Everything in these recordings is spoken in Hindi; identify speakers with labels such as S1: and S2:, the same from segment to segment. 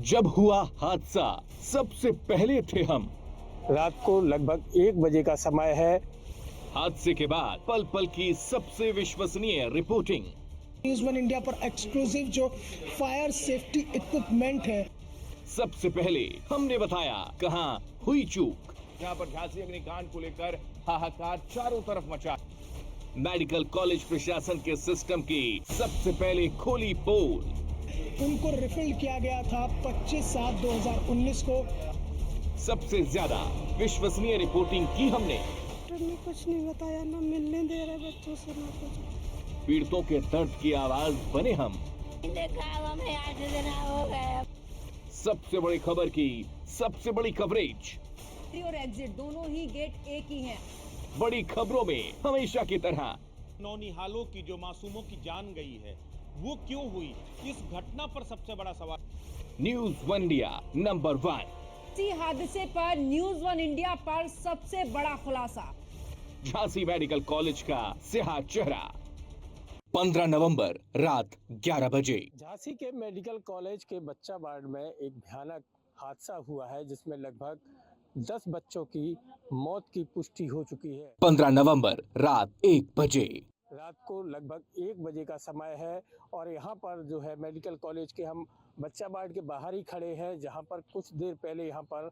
S1: जब हुआ हादसा सबसे पहले थे हम।
S2: रात को लगभग 1 बजे का समय है।
S1: हादसे के बाद पल पल की सबसे विश्वसनीय रिपोर्टिंग।
S3: न्यूज़ वन इंडिया पर एक्सक्लूसिव जो फायर सेफ्टी इक्विपमेंट है,
S1: सबसे पहले हमने बताया कहां हुई चूक। जहां पर झांसी अग्निकांड को लेकर हाहाकार चारों तरफ मचा। मेडिकल कॉलेज प्रशासन के सिस्टम की सबसे पहले खोली पोल।
S3: उनको रिफिल किया गया था 25/7/2019 को।
S1: सबसे ज्यादा विश्वसनीय रिपोर्टिंग की हमने।
S4: डॉक्टर ने कुछ नहीं बताया, ना मिलने दे रहे बच्चों से, ना कुछ।
S1: पीड़ितों के दर्द की आवाज बने हम।
S4: देखा हमें 8 दिन हो गए।
S1: सबसे बड़ी खबर की सबसे बड़ी कवरेज।
S5: और एग्जिट दोनों ही गेट एक ही हैं।
S1: बड़ी खबरों में हमेशा की तरह
S6: नौनिहालों की जो मासूमों की जान गई है वो क्यों हुई, इस घटना पर सबसे बड़ा सवाल।
S1: News one India number 1।
S5: इसी हादसे पर न्यूज़ वन इंडिया पर सबसे बड़ा खुलासा।
S1: झांसी मेडिकल कॉलेज का स्याह चेहरा। 15 नवंबर रात 11 बजे।
S2: झांसी के मेडिकल कॉलेज के बच्चा वार्ड में एक भयानक हादसा हुआ है जिसमें लगभग 10 बच्चों की मौत की पुष्टि हो चुकी है।
S1: 15 नवंबर रात 1 बजे।
S2: रात को लगभग 1 बजे का समय है और यहाँ पर जो है मेडिकल कॉलेज के हम बच्चा वार्ड के बाहर ही खड़े हैं, जहाँ पर कुछ देर पहले यहाँ पर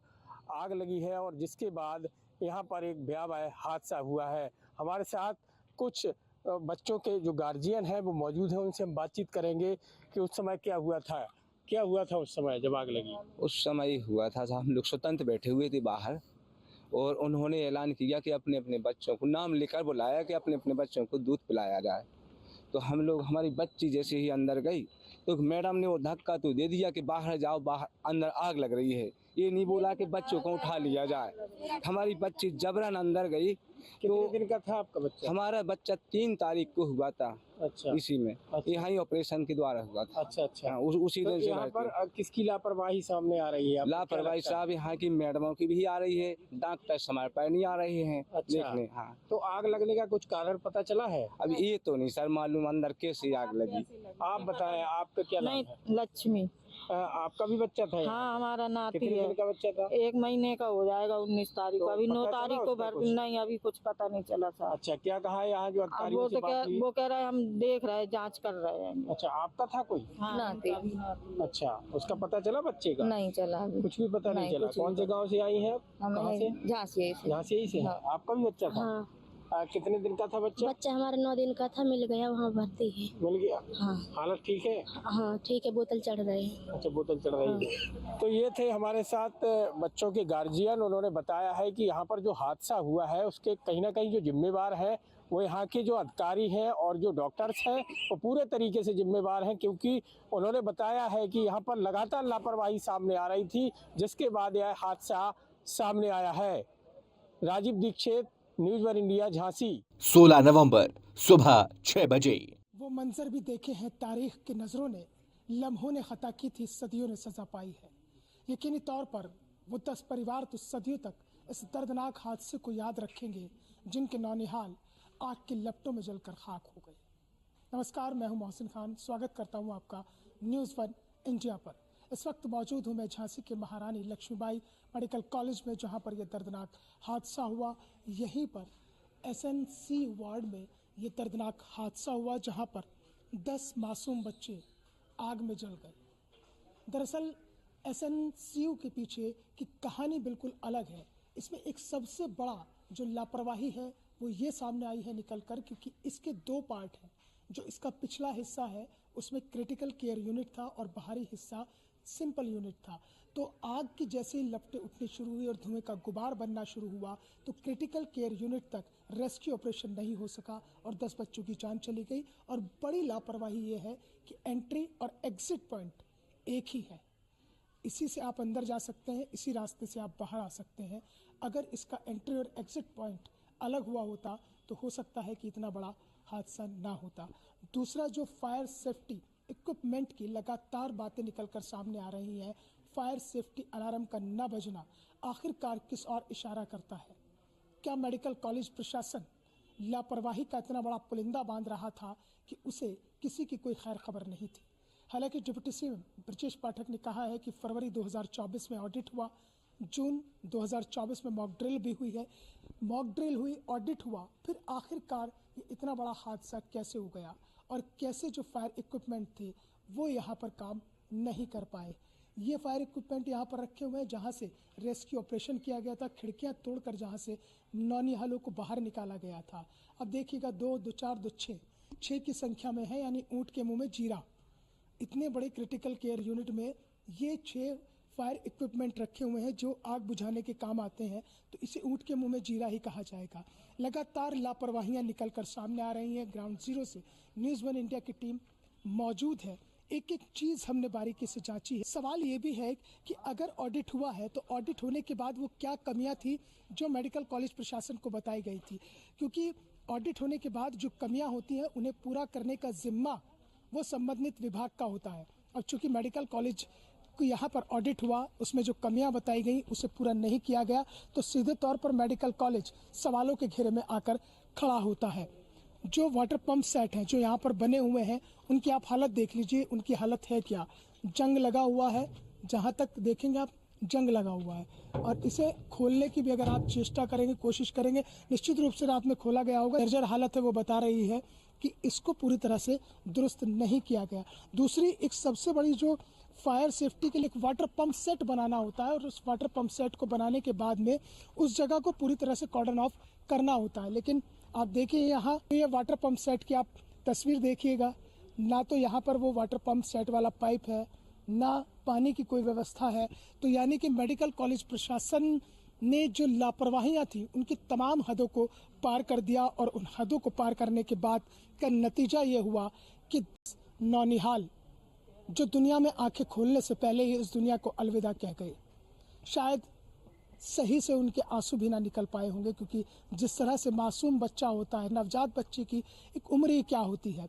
S2: आग लगी है और जिसके बाद यहाँ पर एक भयावह हादसा हुआ है। हमारे साथ कुछ बच्चों के जो गार्जियन हैं वो मौजूद हैं, उनसे हम बातचीत करेंगे कि उस समय क्या हुआ था उस समय जब आग लगी।
S7: उस समय हुआ था हम लोग स्वतंत्र बैठे हुए थे बाहर और उन्होंने ऐलान किया कि अपने अपने बच्चों को नाम लेकर बुलाया कि अपने अपने बच्चों को दूध पिलाया जाए। तो हम लोग, हमारी बच्ची जैसे ही अंदर गई तो मैडम ने वो धक्का तो दे दिया कि बाहर जाओ, बाहर अंदर आग लग रही है। ये नहीं बोला कि बच्चों को उठा लिया जाए। हमारी बच्ची जबरन अंदर गई।
S2: कितने दिन का था आपका बच्चा?
S7: हमारा बच्चा 3 तारीख को हुआ था।
S2: अच्छा,
S7: इसी में
S2: अच्छा।
S7: यहाँ ही ऑपरेशन के द्वारा हुआ था।
S2: अच्छा।
S7: हाँ, उसी
S2: तो
S7: दिन से
S2: यहाँ पर किसकी लापरवाही सामने आ रही है? आपको क्या
S7: लापरवाही
S2: लगता है?
S7: साहब यहाँ की मैडमों की भी आ रही है, डॉक्टर हमारे पास नहीं आ रहे हैं देखने। हाँ,
S2: तो आग लगने का कुछ कारण पता चला है?
S7: अब ये तो नहीं सर मालूम अंदर कैसे आग लगी।
S2: आप बताएं, आपका क्या नाम है?
S4: लक्ष्मी।
S2: आपका भी बच्चा था यहाँ?
S4: हाँ, हमारा नाती
S2: कितने
S4: है।
S2: दिन का बच्चा था?
S4: 1 महीने का हो जाएगा 19 तारीख को।
S2: तो
S4: अभी 9
S2: पता चला
S4: तारीख को
S2: उसका
S4: भर
S2: कुछ?
S4: नहीं, अभी कुछ पता नहीं चला था।
S2: अच्छा, क्या कहा है यहाँ जो
S4: अब
S2: अधिकारियों से बात हुई?
S4: वो कह रहे हैं हम देख रहे हैं, जांच कर रहे हैं।
S2: अच्छा, आपका था कोई?
S4: हाँ, नाती।
S2: अच्छा, उसका पता चला बच्चे का?
S4: नहीं चला अभी।
S2: कुछ भी पता नहीं
S4: नहीं,
S2: चला।
S4: कुछ भी
S2: कौन से
S4: पता।
S2: गांव से आई हैं आप? कहाँ से?
S4: झांसी से।
S2: यहाँ से ही से?
S4: हाँ।
S2: आपका भी बच्चा था?
S8: हाँ,
S2: कितने दिन का था बच्चा?
S8: बच्चा हमारा 9 दिन का था, मिल गया, वहाँ भर्ती है।
S2: मिल गया?
S8: हाँ
S2: हालत ठीक है?
S8: हाँ ठीक है, बोतल चढ़ रहे हैं।
S2: अच्छा, बोतल चढ़ रही है। तो ये थे हमारे साथ बच्चों के गार्जियन। उन्होंने बताया है कि यहाँ पर जो हादसा हुआ है उसके कहीं ना कहीं जो जिम्मेवार है वो यहाँ के जो अधिकारी हैं और जो डॉक्टर्स हैं वो पूरे तरीके से जिम्मेवार हैं, क्योंकि उन्होंने बताया है कि यहाँ पर लगातार लापरवाही सामने आ रही थी, जिसके बाद यह हादसा सामने आया है। Rajiv Dixit, news one India, Jhansi.
S1: 16 नवंबर सुबह 6 बजे।
S3: वो मंजर भी देखे हैं तारीख की नज़रों ने, लम्हों ने खता की थी, सदियों ने सजा पाई है। यकीनी तौर पर वो 10 परिवार तो सदियों तक इस दर्दनाक हादसे को याद रखेंगे जिनके नौनिहाल आग की लपटों में जलकर खाक हो गए। नमस्कार, मैं हूं मोहसिन खान, स्वागत करता हूं आपका न्यूज़ वन इंडिया पर। इस वक्त मौजूद हूं मैं झांसी के महारानी लक्ष्मीबाई मेडिकल कॉलेज में, जहां पर यह दर्दनाक हादसा हुआ। यहीं पर SNC वार्ड में ये दर्दनाक हादसा हुआ, जहां पर 10 मासूम बच्चे आग में जल गए। दरअसल SNCU के पीछे की कहानी बिल्कुल अलग है। इसमें एक सबसे बड़ा जो लापरवाही है वो ये सामने आई है निकल कर, क्योंकि इसके 2 पार्ट हैं। जो इसका पिछला हिस्सा है उसमें क्रिटिकल केयर यूनिट था और बाहरी हिस्सा सिंपल यूनिट था। तो आग की जैसे ही लपटें उठनी शुरू हुई और धुएं का गुबार बनना शुरू हुआ तो क्रिटिकल केयर यूनिट तक रेस्क्यू ऑपरेशन नहीं हो सका और 10 बच्चों की जान चली गई। और बड़ी लापरवाही ये है कि एंट्री और एग्जिट पॉइंट एक ही है। इसी से आप अंदर जा सकते हैं, इसी रास्ते से आप बाहर आ सकते हैं। अगर इसका एंट्री और एग्जिट पॉइंट अलग हुआ होता तो हो सकता है कि इतना बड़ा हादसा ना होता। दूसरा, जो फायर सेफ्टी इक्विपमेंट की लगातार बातें निकलकर सामने आ रही हैं, फायर सेफ्टी अलार्म का न बजना आखिरकार किस और इशारा करता है? क्या मेडिकल कॉलेज प्रशासन लापरवाही का इतना बड़ा पुलिंदा बांध रहा था कि उसे किसी की कोई खैर खबर नहीं थी? हालांकि डिप्टी सीएम ब्रजेश पाठक ने कहा है कि फरवरी 2024 में ऑडिट हुआ, जून 2024 में मॉक ड्रिल भी हुई है, मॉक ड्रिल हुई, ऑडिट हुआ, फिर आखिरकार ये इतना बड़ा हादसा कैसे हो गया और कैसे जो फायर इक्विपमेंट थे वो यहाँ पर काम नहीं कर पाए। ये फायर इक्विपमेंट यहाँ पर रखे हुए हैं जहाँ से रेस्क्यू ऑपरेशन किया गया था, खिड़कियाँ तोड़कर जहाँ से नौनिहालों को बाहर निकाला गया था। अब देखिएगा 2, 2, 4, 2, 6 की संख्या में है, यानी ऊँट के मुँह में जीरा। इतने बड़े क्रिटिकल केयर यूनिट में ये 6 फायर इक्विपमेंट रखे हुए हैं जो आग बुझाने के काम आते हैं, तो इसे ऊँट के मुंह में जीरा ही कहा जाएगा। लगातार लापरवाहियां निकलकर सामने आ रही हैं। ग्राउंड जीरो से न्यूज़ 1 इंडिया की टीम मौजूद है, एक एक चीज़ हमने बारीकी से जांची है। सवाल ये भी है कि अगर ऑडिट हुआ है तो ऑडिट होने के बाद वो क्या कमियां थी जो मेडिकल कॉलेज प्रशासन को बताई गई थी, क्योंकि ऑडिट होने के बाद जो कमियाँ होती हैं उन्हें पूरा करने का जिम्मा वो संबंधित विभाग का होता है। अब चूँकि मेडिकल कॉलेज को यहाँ पर ऑडिट हुआ, उसमें जो कमियां बताई गई उसे पूरा नहीं किया गया, तो सीधे तौर पर मेडिकल कॉलेज सवालों के घेरे में आकर खड़ा होता है। जो वाटर पंप सेट हैं जो यहाँ पर बने हुए हैं उनकी आप हालत देख लीजिए, उनकी हालत है क्या। जंग लगा हुआ है, जहाँ तक देखेंगे आप जंग लगा हुआ है, और इसे खोलने की भी अगर आप चेष्टा करेंगे, कोशिश करेंगे, निश्चित रूप से रात में खोला गया होगा। जर्जर हालत है वो बता रही है कि इसको पूरी तरह से दुरुस्त नहीं किया गया। दूसरी एक सबसे बड़ी जो फायर सेफ्टी के लिए एक वाटर पंप सेट बनाना होता है, और उस वाटर पंप सेट को बनाने के बाद में उस जगह को पूरी तरह से कॉर्डन ऑफ करना होता है। लेकिन आप देखिए यहाँ ये वाटर पंप सेट की आप तस्वीर देखिएगा, ना तो यहाँ पर वो वाटर पंप सेट वाला पाइप है, ना पानी की कोई व्यवस्था है। तो यानी कि मेडिकल कॉलेज प्रशासन ने जो लापरवाहियाँ थी उनकी तमाम हदों को पार कर दिया, और उन हदों को पार करने के बाद का नतीजा ये हुआ कि नौनिहाल जो दुनिया में आंखें खोलने से पहले ही इस दुनिया को अलविदा कह गए। शायद सही से उनके आंसू भी ना निकल पाए होंगे, क्योंकि जिस तरह से मासूम बच्चा होता है, नवजात बच्चे की एक उम्र ही क्या होती है।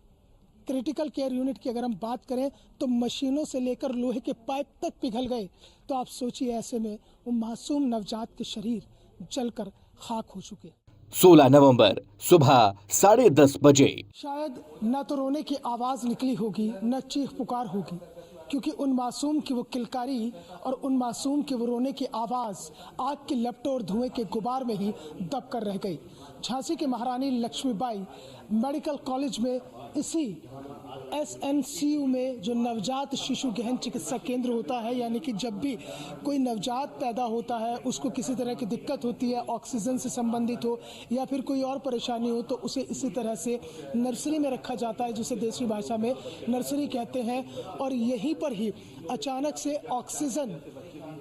S3: क्रिटिकल केयर यूनिट की अगर हम बात करें तो मशीनों से लेकर लोहे के पाइप तक पिघल गए, तो आप सोचिए ऐसे में वो मासूम नवजात के शरीर जलकर खाक हो चुके।
S1: 16 नवंबर सुबह 10:30 बजे।
S3: शायद न तो रोने की आवाज़ निकली होगी, न चीख पुकार होगी, क्योंकि उन मासूम की वो किलकारी और उन मासूम के वो रोने की आवाज़ आग की लपटों और धुएं के गुबार में ही दब कर रह गई। झांसी की महारानी लक्ष्मीबाई मेडिकल कॉलेज में इसी SNCU में जो नवजात शिशु गहन चिकित्सा केंद्र होता है, यानी कि जब भी कोई नवजात पैदा होता है, उसको किसी तरह की दिक्कत होती है, ऑक्सीजन से संबंधित हो या फिर कोई और परेशानी हो, तो उसे इसी तरह से नर्सरी में रखा जाता है, जिसे देसी भाषा में नर्सरी कहते हैं। और यहीं पर ही अचानक से ऑक्सीजन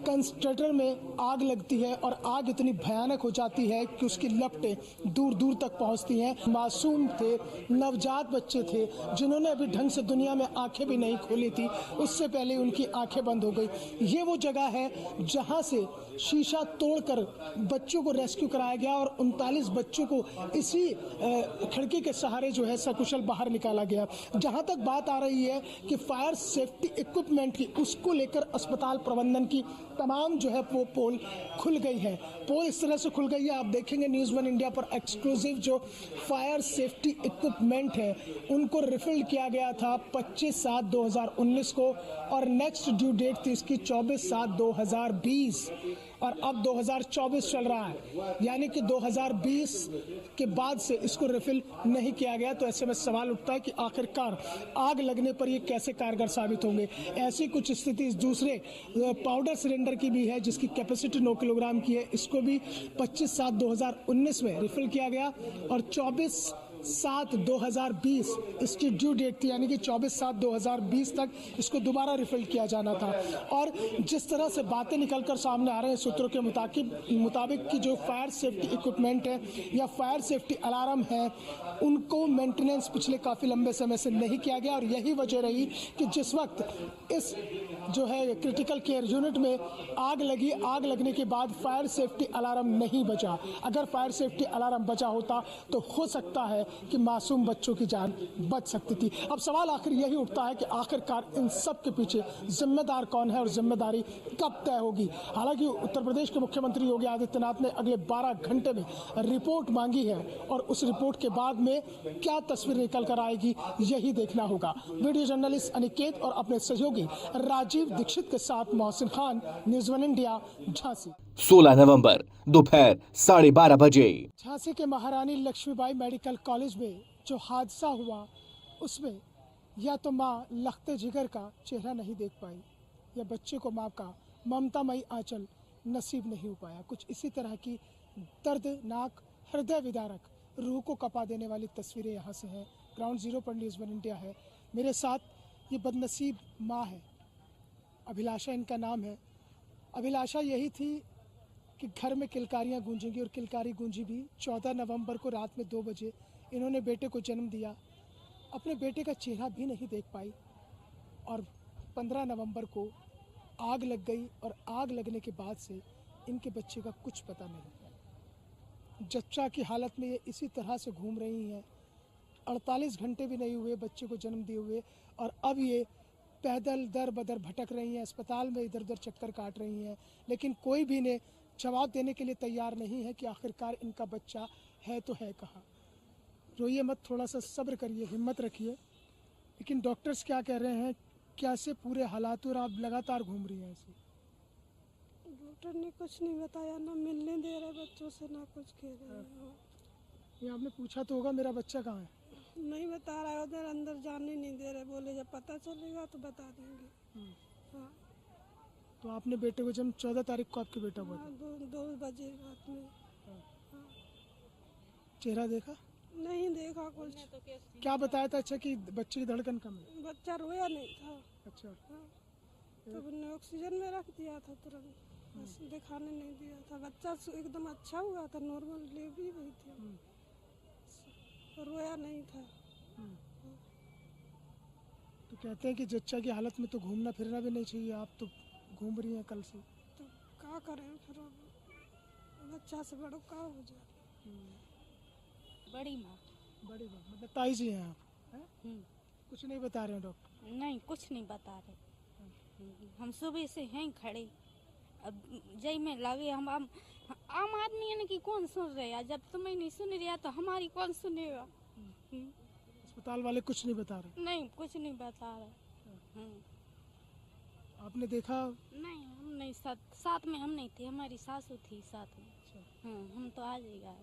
S3: कंसंट्रेटर में आग लगती है, और आग इतनी भयानक हो जाती है कि उसकी लपटें दूर दूर तक पहुंचती हैं। मासूम थे, नवजात बच्चे थे, जिन्होंने अभी ढंग से दुनिया में आंखें भी नहीं खोली थी, उससे पहले उनकी आंखें बंद हो गई। ये वो जगह है जहां से शीशा तोड़कर बच्चों को रेस्क्यू कराया गया, और 39 बच्चों को इसी खिड़की के सहारे जो है सकुशल बाहर निकाला गया। जहां तक बात आ रही है कि फायर सेफ्टी इक्विपमेंट की, उसको लेकर अस्पताल प्रबंधन की तमाम जो है वो पोल खुल गई है। पोल इस तरह से खुल गई है, आप देखेंगे न्यूज़ 1 इंडिया पर एक्सक्लूसिव जो फायर सेफ्टी इक्विपमेंट है उनको रिफिल किया गया था 25/7/2019 को, और नेक्स्ट ड्यू डेट थी इसकी 24/7/2020, और अब 2024 चल रहा है, यानी कि 2020 के बाद से इसको रिफिल नहीं किया गया। तो ऐसे में सवाल उठता है कि आखिरकार आग लगने पर ये कैसे कारगर साबित होंगे। ऐसी कुछ स्थिति दूसरे पाउडर सिलेंडर की भी है, जिसकी कैपेसिटी 9 किलोग्राम की है, इसको भी 25/7/2019 में रिफिल किया गया, और 24/7/2020 इसकी ड्यू डेट थी, यानी कि 24/7/2020 तक इसको दोबारा रिफिल किया जाना था। और जिस तरह से बातें निकलकर सामने आ रहे हैं सूत्रों के मुताबिक कि जो फायर सेफ्टी इक्विपमेंट है या फायर सेफ्टी अलार्म है, उनको मेंटेनेंस पिछले काफ़ी लंबे समय से नहीं किया गया, और यही वजह रही कि जिस वक्त इस जो है क्रिटिकल केयर यूनिट में आग लगी। आग लगने के बाद फायर सेफ्टी अलार्म नहीं बजा। अगर फायर सेफ्टी अलार्म बजा होता तो हो सकता है कि मासूम बच्चों की जान बच सकती थी। अब सवाल आखिर यही उठता है कि आखिरकार इन सब के पीछे जिम्मेदार कौन है और जिम्मेदारी कब तय होगी। हालांकि उत्तर प्रदेश के मुख्यमंत्री योगी आदित्यनाथ ने अगले 12 घंटे में रिपोर्ट मांगी है और उस रिपोर्ट के बाद में क्या तस्वीर निकल कर आएगी यही देखना होगा। वीडियो जर्नलिस्ट अनिकेत और अपने सहयोगी राजीव दीक्षित के साथ मोहसिन खान, न्यूज़ 1 इंडिया, झांसी।
S1: 16 नवंबर दोपहर 12:30 बजे
S3: झांसी के महारानी लक्ष्मीबाई मेडिकल कॉलेज में जो हादसा हुआ उसमें या तो माँ लखते जिगर का चेहरा नहीं देख पाई या बच्चे को माँ का ममतामयी आंचल नसीब नहीं हो पाया। कुछ इसी तरह की दर्दनाक, हृदय विदारक, रूह को कपा देने वाली तस्वीरें यहाँ से हैं। ग्राउंड जीरो पर न्यूज़ 1 इंडिया है। मेरे साथ ये बदनसीब माँ है, अभिलाषा इनका नाम है। अभिलाषा यही थी कि घर में किलकारियाँ गूंजेंगी और किलकारी गूंजी भी। 14 नवंबर को रात में 2 बजे इन्होंने बेटे को जन्म दिया। अपने बेटे का चेहरा भी नहीं देख पाई और 15 नवंबर को आग लग गई और आग लगने के बाद से इनके बच्चे का कुछ पता नहीं। जच्चा की हालत में ये इसी तरह से घूम रही हैं। 48 घंटे भी नहीं हुए बच्चे को जन्म दिए हुए और अब ये पैदल दर बदर भटक रही हैं, अस्पताल में इधर उधर चक्कर काट रही हैं, लेकिन कोई भी ने जवाब देने के लिए तैयार नहीं है कि आखिरकार इनका बच्चा है तो है कहाँ। रोइए मत, थोड़ा सा सब्र करिए, हिम्मत रखिए। लेकिन डॉक्टर्स क्या कह रहे हैं, कैसे पूरे हालात और आप लगातार घूम रही हैं ऐसे?
S4: डॉक्टर ने कुछ नहीं बताया, ना मिलने दे रहे बच्चों से, ना कुछ कह रहे हैं।
S3: ये आपने पूछा तो होगा मेरा बच्चा कहाँ है?
S4: नहीं बता रहा है, उधर अंदर जाने नहीं दे रहे, बोले जब पता चलेगा तो बता देंगे। हाँ।
S3: तो आपने बेटे को जन्म 14 तारीख को आपके बेटा हुआ था?
S4: 2 बजे रात में।
S3: चेहरा देखा?
S4: नहीं देखा कुछ।
S3: क्या बताया था? अच्छा कि बच्चे की धड़कन कम है?
S4: बच्चा रोया नहीं था।
S3: अच्छा।
S4: तो उन्होंने ऑक्सीजन में रख दिया था तुरंत, बस दिखाने नहीं दिया था। बच्चा एकदम अच्छा हुआ था, नॉर्मल डिलीवरी हुई थी, रोया नहीं था। तो कहते हैं कि जच्चा की हालत में तो घूमना फिरना भी नहीं चाहिए, आप तो घूम रही हैं कल से। तो क्या करें फिर, बच्चा से बड़ो का हो जाए।
S9: बड़ी माँ
S3: मतलब ताई जी हैं आप? कुछ नहीं बता रहे हैं डॉक्टर?
S9: नहीं, कुछ नहीं बता रहे। हम सुबह से हैं खड़े, अब जय में लगे। हम आम आदमी है कि कौन सुन रहे हैं? जब तुम्हें नहीं सुन रहा तो हमारी कौन सुनेगा?
S3: अस्पताल वाले कुछ नहीं बता रहे?
S9: नहीं, कुछ नहीं बता रहे।
S3: आपने देखा?
S9: नहीं, हम नहीं, साथ में हम नहीं थे, हमारी सासू थी साथ में। हम तो आ जाएगा।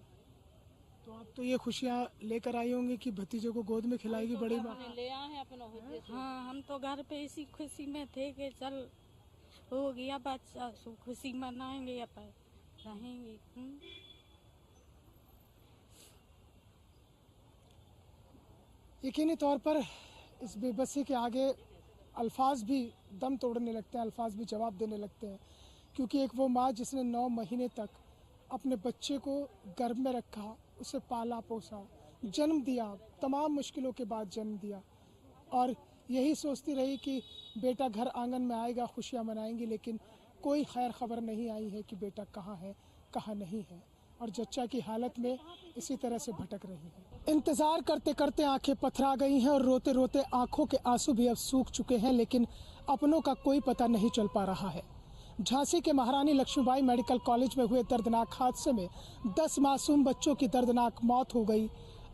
S3: तो आप तो ये खुशियाँ लेकर आई होंगी कि भतीजे को गोद में खिलाएगी बड़ी माँ?
S9: ले आए हैं अपना। हाँ, हम तो घर पे इसी खुशी में थे कि चल हो गया बच्चा, सो खुशी मनाएंगे या पर रहेंगे।
S3: यकीनी तौर पर इस बेबसी के आगे अल्फाज भी दम तोड़ने लगते हैं, अल्फाज भी जवाब देने लगते हैं, क्योंकि एक वो माँ जिसने 9 महीने तक अपने बच्चे को गर्भ में रखा, उसे पाला पोसा, जन्म दिया, तमाम मुश्किलों के बाद जन्म दिया और यही सोचती रही कि बेटा घर आंगन में आएगा, खुशियाँ मनाएंगी, लेकिन कोई खैर खबर नहीं आई है कि बेटा कहाँ है, कहाँ नहीं है और जच्चा की हालत में इसी तरह से भटक रही है। इंतज़ार करते करते आंखें पथरा गई हैं और रोते रोते आंखों के आंसू भी अब सूख चुके हैं, लेकिन अपनों का कोई पता नहीं चल पा रहा है। झांसी के महारानी लक्ष्मीबाई मेडिकल कॉलेज में हुए दर्दनाक हादसे में 10 मासूम बच्चों की दर्दनाक मौत हो गई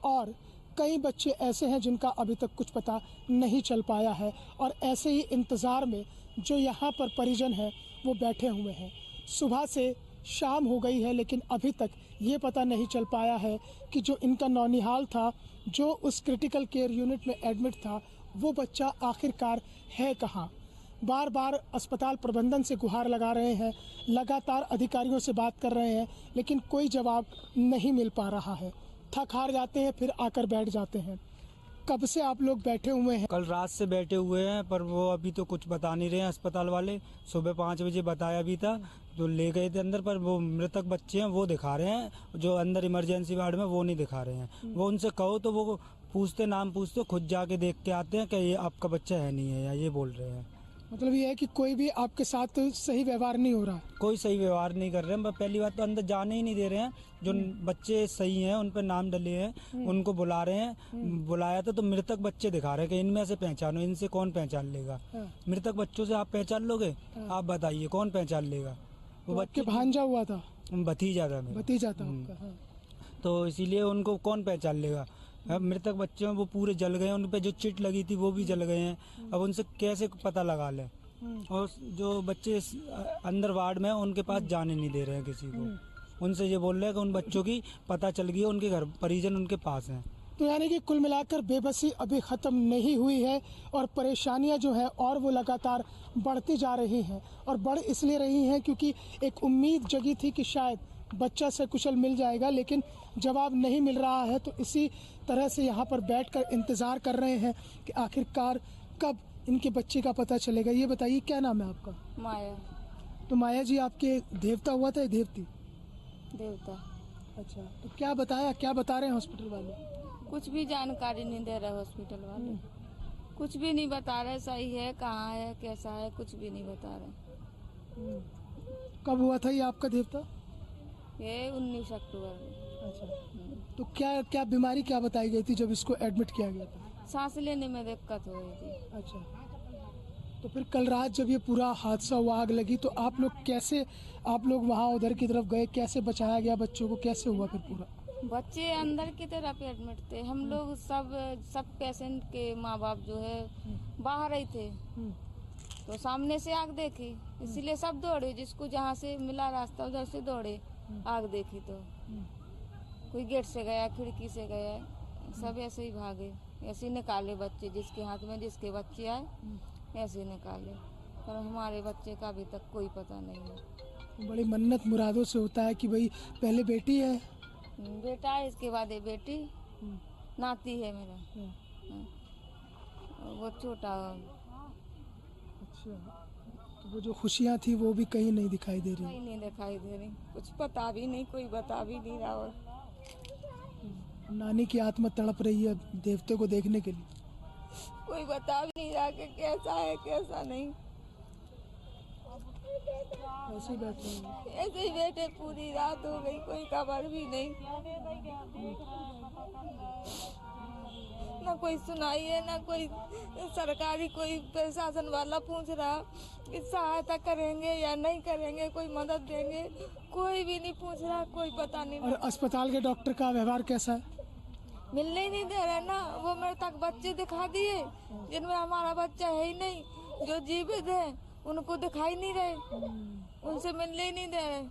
S3: और कई बच्चे ऐसे हैं जिनका अभी तक कुछ पता नहीं चल पाया है और ऐसे ही इंतज़ार में जो यहाँ पर परिजन हैं वो बैठे हुए हैं। सुबह से शाम हो गई है, लेकिन अभी तक ये पता नहीं चल पाया है कि जो इनका नौनिहाल था, जो उस क्रिटिकल केयर यूनिट में एडमिट था, वो बच्चा आखिरकार है कहाँ। बार बार अस्पताल प्रबंधन से गुहार लगा रहे हैं, लगातार अधिकारियों से बात कर रहे हैं, लेकिन कोई जवाब नहीं मिल पा रहा है। थक हार जाते हैं, फिर आकर बैठ जाते हैं। कब से आप लोग बैठे हुए हैं?
S10: कल रात से बैठे हुए हैं, पर वो अभी तो कुछ बता नहीं रहे हैं अस्पताल वाले। सुबह 5 बजे बताया भी था, तो ले गए थे अंदर, पर वो मृतक बच्चे हैं वो दिखा रहे हैं, जो अंदर इमरजेंसी वार्ड में वो नहीं दिखा रहे हैं। वो उनसे कहो तो वो पूछते, नाम पूछते, खुद जाके देख के आते हैं कि ये आपका बच्चा है नहीं है, या ये बोल रहे हैं।
S3: मतलब ये है कि कोई भी आपके साथ सही व्यवहार नहीं हो रहा है।
S10: कोई सही व्यवहार नहीं कर रहे हैं। पहली बात तो अंदर जाने ही नहीं दे रहे हैं। जो बच्चे सही हैं उन पर नाम डले हैं, उनको बुला रहे हैं। बुलाया तो मृतक बच्चे दिखा रहे हैं कि इनमें से पहचानो, इनसे कौन पहचान लेगा। मृतक बच्चों से आप पहचान लोगे? आप बताइए कौन पहचान लेगा? वो बच्चे
S3: भांजा हुआ था,
S10: भतीजा था मेरा।
S3: भतीजा था आपका। हाँ।
S10: तो इसीलिए उनको कौन पहचान लेगा। अब मृतक बच्चे हैं वो पूरे जल गए हैं, उन पे जो चिट लगी थी वो भी जल गए हैं। अब उनसे कैसे पता लगा लें। और जो बच्चे अंदर वार्ड में हैं उनके पास जाने नहीं दे रहे हैं किसी को। उनसे ये बोल रहे हैं कि उन बच्चों की पता चल गई है, उनके घर परिजन उनके पास हैं।
S3: तो यानी कि कुल मिलाकर बेबसी अभी ख़त्म नहीं हुई है और परेशानियां जो है और वो लगातार बढ़ती जा रही हैं। और बढ़ इसलिए रही हैं क्योंकि एक उम्मीद जगी थी कि शायद बच्चा से कुशल मिल जाएगा, लेकिन जवाब नहीं मिल रहा है। तो इसी तरह से यहाँ पर बैठकर इंतज़ार कर रहे हैं कि आखिरकार कब इनके बच्चे का पता चलेगा। ये बताइए क्या नाम है आपका?
S11: माया।
S3: तो माया जी आपके देवता हुआ था या देवती?
S11: देवता।
S3: अच्छा, तो क्या बताया, क्या बता रहे हैं हॉस्पिटल वाले?
S11: कुछ भी जानकारी नहीं दे रहे हॉस्पिटल वाले, कुछ भी नहीं बता रहे। सही है, कहाँ है, कैसा है, कुछ भी नहीं बता रहे।
S3: कब हुआ था ये आपका देवता?
S11: ये 19 अक्टूबर में।
S3: अच्छा, तो क्या क्या बीमारी क्या बताई गई थी जब इसको एडमिट किया गया था?
S11: सांस लेने में दिक्कत हो रही थी।
S3: अच्छा, तो फिर कल रात जब ये पूरा हादसा हुआ, आग लगी, तो आप लोग वहाँ उधर की तरफ गए, कैसे बचाया गया बच्चों को, कैसे हुआ फिर पूरा?
S11: बच्चे अंदर की तरफ एडमिट थे। हम लोग सब पेशेंट के माँ बाप जो है बाहर ही थे। तो सामने से आग देखी, इसीलिए सब दौड़े, जिसको जहाँ से मिला रास्ता उधर से दौड़े। आग देखी तो कोई गेट से गया, खिड़की से गया, सब ऐसे ही भागे। ऐसे ही निकाले बच्चे, जिसके हाथ में जिसके बच्चे आए ऐसे ही निकाले। पर हमारे बच्चे का अभी तक कोई पता नहीं है।
S3: बड़ी मन्नत मुरादों से होता है कि भाई पहले बेटी है,
S11: बेटा है, इसके बाद एक बेटी, नाती है मेरा। वो छोटा।
S3: अच्छा, तो वो जो खुशियाँ थी वो भी कहीं नहीं दिखाई दे रही?
S11: कहीं नहीं दिखाई दे रही, कुछ पता भी नहीं, कोई बता भी नहीं रहा। और
S3: नानी की आत्मा तड़प रही है देवते को देखने के लिए।
S11: कोई बता भी नहीं रहा कि कैसा है कैसा नहीं।
S3: ऐसे ही बैठे हैं।
S11: ऐसे ही बैठे, पूरी रात हो गई, कोई खबर भी नहीं। ना कोई सुनाई है, ना कोई सरकारी कोई प्रशासन वाला पूछ रहा कि सहायता करेंगे या नहीं करेंगे, कोई मदद देंगे, कोई भी नहीं पूछ रहा, कोई पता नहीं।
S3: और अस्पताल के डॉक्टर का व्यवहार कैसा है?
S11: मिलने ही नहीं दे रहे ना। वो मेरे तक बच्चे दिखा दिए जिनमें हमारा बच्चा है ही नहीं, जो जीवित है उनको दिखाई नहीं रहे, उनसे मिलने ही नहीं दे रहे।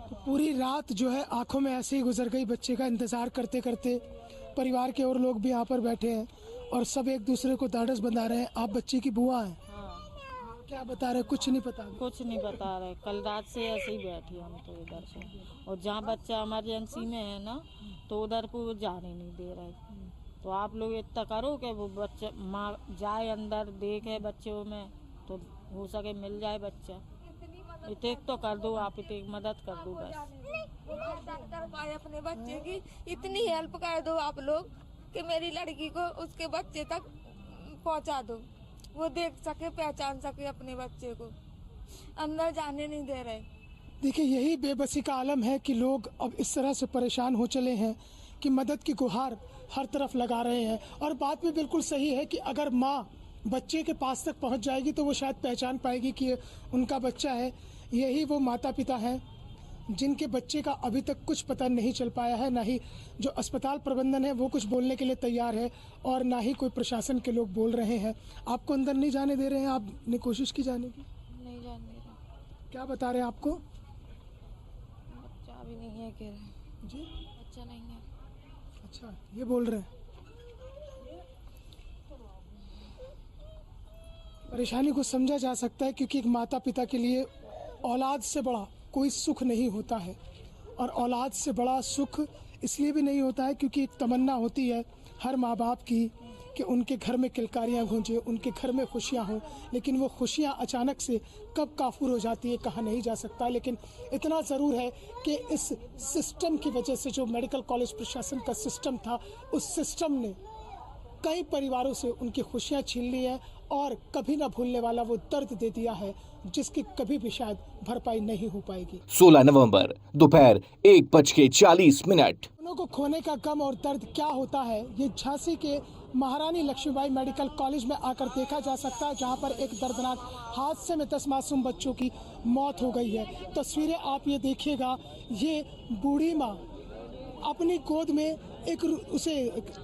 S3: तो पूरी रात जो है आंखों में ऐसे ही गुजर गई बच्चे का इंतजार करते करते। परिवार के और लोग भी यहाँ पर बैठे हैं और सब एक दूसरे को ढाढ़स बंधा रहे हैं। आप बच्चे की बुआ हैं?
S11: हाँ।
S3: क्या बता रहे? कुछ नहीं पता?
S11: कुछ नहीं बता रहे। कल रात से ऐसे ही बैठे हम तो इधर से, और जहाँ बच्चा इमरजेंसी में है ना तो उधर को जाने नहीं दे रहे। तो आप लोग इतना करो कि वो बच्चा माँ जाए अंदर, देखे बच्चों में, तो हो सके मिल जाए बच्चा। इतने तो कर दो आप, इतनी मदद कर दो बस। कर पाए अपने बच्चे की इतनी हेल्प कर दो आप लोग कि मेरी लड़की को उसके बच्चे तक पहुंचा दो, वो देख सके, पहचान सके अपने बच्चे को। अंदर जाने नहीं दे रहे।
S3: देखिए, यही बेबसी का आलम है कि लोग अब इस तरह से परेशान हो चले हैं कि मदद की गुहार हर तरफ लगा रहे हैं। और बात भी बिल्कुल सही है कि अगर माँ बच्चे के पास तक पहुंच जाएगी तो वो शायद पहचान पाएगी कि ये उनका बच्चा है। यही वो माता पिता हैं जिनके बच्चे का अभी तक कुछ पता नहीं चल पाया है। ना ही जो अस्पताल प्रबंधन है वो कुछ बोलने के लिए तैयार है, और ना ही कोई प्रशासन के लोग बोल रहे हैं। आपको अंदर नहीं जाने दे रहे हैं? आपने कोशिश की जाने की?
S11: नहीं जाने दे रहे।
S3: क्या बता रहे हैं आपको?
S11: बच्चा भी नहीं है कह रहे
S3: जी,
S11: बच्चा नहीं है।
S3: अच्छा, ये बोल रहे हैं। परेशानी को समझा जा सकता है क्योंकि एक माता पिता के लिए औलाद से बड़ा कोई सुख नहीं होता है। और औलाद से बड़ा सुख इसलिए भी नहीं होता है क्योंकि एक तमन्ना होती है हर माँ बाप की कि उनके घर में किलकारियाँ गूंजे, उनके घर में खुशियाँ हों। लेकिन वो खुशियाँ अचानक से कब काफूर हो जाती है कहा नहीं जा सकता। लेकिन इतना ज़रूर है कि इस सिस्टम की वजह से, जो मेडिकल कॉलेज प्रशासन का सिस्टम था, उस सिस्टम ने कई परिवारों से उनकी खुशियाँ छीन ली है और कभी ना भूलने वाला वो दर्द दे दिया है जिसकी कभी भी शायद भरपाई नहीं हो पाएगी।
S1: 16 नवंबर दोपहर 1:40
S3: दोनों को खोने का गम और दर्द क्या होता है ये झांसी के महारानी लक्ष्मीबाई मेडिकल कॉलेज में आकर देखा जा सकता है, जहां पर एक दर्दनाक हादसे में 10 मासूम बच्चों की मौत हो गई है। तस्वीरें आप ये देखिएगा, ये बूढ़ी माँ अपनी गोद में उसे